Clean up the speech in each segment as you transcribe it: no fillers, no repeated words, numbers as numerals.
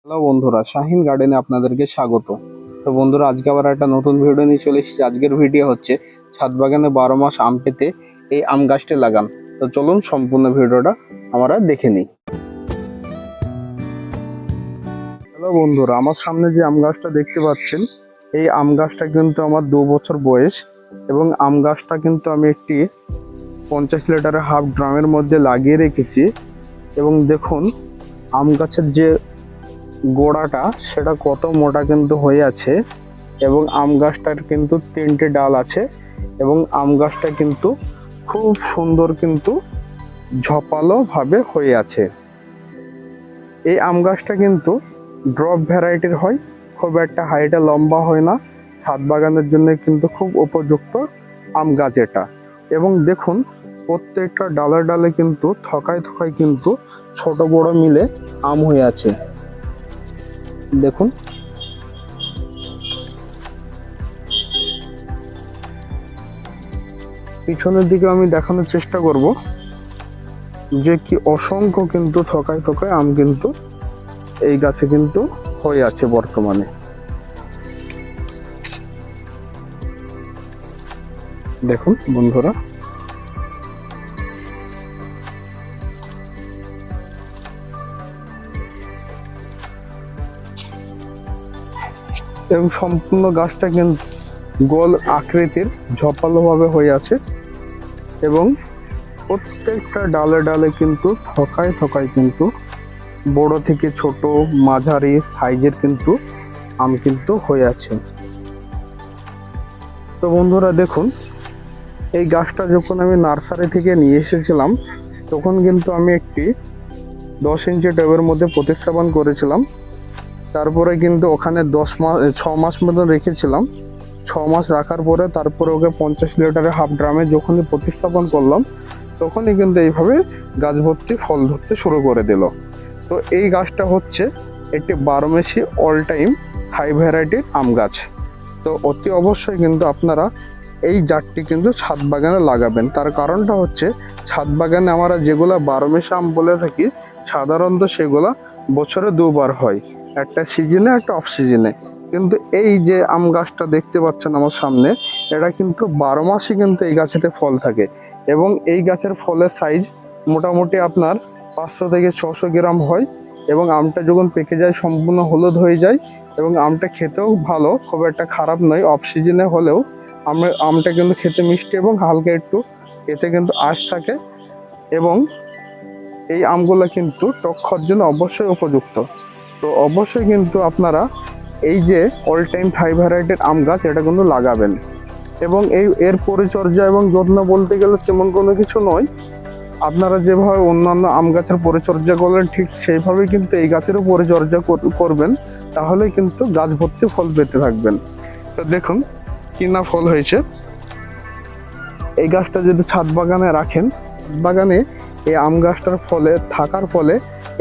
Hello বন্ধুরা, শাহিন গার্ডেনে আপনাদেরকে স্বাগত। তো বন্ধুরা, আজকে আবার একটা নতুন ভিডিও নিয়ে চলে এসেছি। আজকের ভিডিও হচ্ছে ছাদ বাগানে 12 মাস আম পেতে এই আম গাছটি লাগান। তো চলুন সম্পূর্ণ ভিডিওটা আমরা দেখে নিই। হ্যালো বন্ধুরা, আমার সামনে যে আম গাছটা দেখতে পাচ্ছেন, এই আম গাছটা কিন্তু আমার 2 বছর বয়স এবং আম গাছটা কিন্তু আমি একটি 50 লিটারের হাফ ড্রামের মধ্যে লাগিয়ে রেখেছি। এবং দেখুন আম গাছের যে গোড়াটা সেটা কত মোটা কিন্তু হয়ে আছে এবং আম গাছটার কিন্তু 3টে ডাল আছে এবং আম গাছটা কিন্তু খুব সুন্দর কিন্তু ঝোপালো ভাবে হয়ে আছে। এই আম গাছটা কিন্তু ড্রপ ভ্যারাইটির হয়, খুব একটা হাইটে লম্বা হয় না। ছাদ বাগানের জন্য কিন্তু খুব উপযুক্ত আম গাছ এটা। এবং দেখুন প্রত্যেকটা ডালে ডালে কিন্তু থকায় থকায় কিন্তু ছোট বড় মিলে আম হয়ে আছে। দেখুন পিছনের দিকে আমি দেখানোর চেষ্টা করব যে কি অসংখ্য কিন্তু থকায় থকায় আম কিন্তু এই গাছে কিন্তু হয়ে আছে বর্তমানে। দেখুন বন্ধুরা, এবং সম্পূর্ণ গাছটা কিন্তু গোল আকৃতির ঝোপালো ভাবে হয়ে আছে এবং প্রত্যেকটা ডালে ডালে কিন্তু থকায় থকায় কিন্তু বড় থেকে ছোট মাঝারি সাইজের কিন্তু আম কিন্তু হয়ে আছে। তো বন্ধুরা দেখুন, এই গাছটা যখন আমি নার্সারি থেকে নিয়ে এসেছিলাম তখন কিন্তু আমি একটি 10 ইঞ্চি টবের মধ্যে প্রতিস্থাপন করেছিলাম। তারপরে কিন্তু ওখানে 6 মাস মতন রেখেছিলাম। 6 মাস রাখার পরে তারপরে ওকে 50 লিটারের হাফ ড্রামে যখনই প্রতিস্থাপন করলাম তখনই কিন্তু এইভাবে গাছ ভর্তি ফল ধরতে শুরু করে দিল। তো এই গাছটা হচ্ছে একটি 12 মাসি অল টাইম হাই ভ্যারাইটির আম গাছ। তো অতি অবশ্যই কিন্তু আপনারা এই জাতটি কিন্তু ছাদ বাগানে লাগাবেন। তার কারণটা হচ্ছে ছাদ বাগানে আমরা যেগুলা 12 মাসি আম বলে থাকি সাধারণত সেগুলা বছরে 2বার হয়, একটা সিজনে একটা অফ সিজনে। কিন্তু এই যে আম গাছটা দেখতে পাচ্ছেন আমার সামনে, এটা কিন্তু 12 মাসই কিন্তু এই গাছেতে ফল থাকে এবং এই গাছের ফলের সাইজ মোটামুটি আপনার 500 থেকে 600 গ্রাম হয় এবং আমটা যখন পেকে যায় সম্পূর্ণ হলুদ হয়ে যায় এবং আমটা খেতেও ভালো, খুব একটা খারাপ নয়। অফ সিজনে হলেও আমটা কিন্তু খেতে মিষ্টি এবং হালকা একটু এতে কিন্তু আঁশ থাকে এবং এই আমগুলো কিন্তু টক খাওয়ার জন্য অবশ্যই উপযুক্ত। তো অবশ্যই কিন্তু আপনারা এই যে অল টাইম হাই ভ্যারাইটির আম গাছ এটা কিন্তু লাগাবেন। এবং এর পরিচর্যা এবং যত্ন বলতে গেলে তেমন কোনো কিছু নয়। আপনারা যেভাবে অন্যান্য আম গাছের পরিচর্যা করলেন ঠিক সেইভাবে কিন্তু এই গাছেরও পরিচর্যা করবেন, তাহলে কিন্তু গাছ ভর্তি ফল পেতে থাকবেন। তো দেখুন কি না ফল হয়েছে। এই গাছটা যদি ছাদ বাগানে রাখেন, ছাদ বাগানে এই আম গাছটার ফলে থাকার ফলে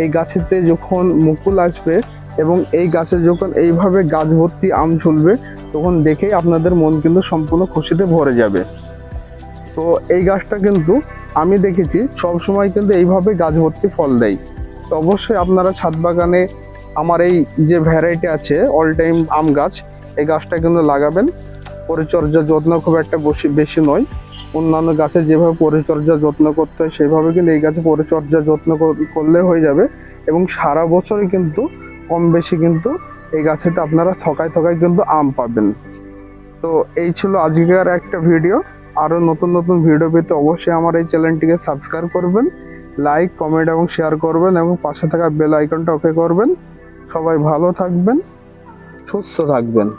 এই গাছেতে যখন মুকুল আসবে এবং এই গাছে যখন এইভাবে গাছ ভর্তি আম ঝুলবে তখন দেখেই আপনাদের মন কিন্তু সম্পূর্ণ খুশিতে ভরে যাবে। তো এই গাছটা কিন্তু আমি দেখেছি সব সময় কিন্তু এইভাবে গাছ ভর্তি ফল দেয়। তো অবশ্যই আপনারা ছাদ বাগানে আমার এই যে ভ্যারাইটি আছে অল টাইম আম গাছ, এই গাছটা কিন্তু লাগাবেন। পরিচর্যা যত্ন খুব একটা বেশি নয়, অন্যান্য গাছে যেভাবে পরিচর্যা যত্ন করতে হয় সেভাবে কিন্তু এই গাছে পরিচর্যা যত্ন করলে হয়ে যাবে এবং সারা বছরই কিন্তু কম বেশি কিন্তু এই গাছেতে আপনারা থকায় থকায় কিন্তু আম পাবেন। তো এই ছিল আজকের একটা ভিডিও। আরও নতুন নতুন ভিডিও পেতে অবশ্যই আমার এই চ্যানেলটিকে সাবস্ক্রাইব করবেন, লাইক কমেন্ট এবং শেয়ার করবেন এবং পাশে থাকা বেল আইকনটা ওকে করবেন। সবাই ভালো থাকবেন, সুস্থ থাকবেন।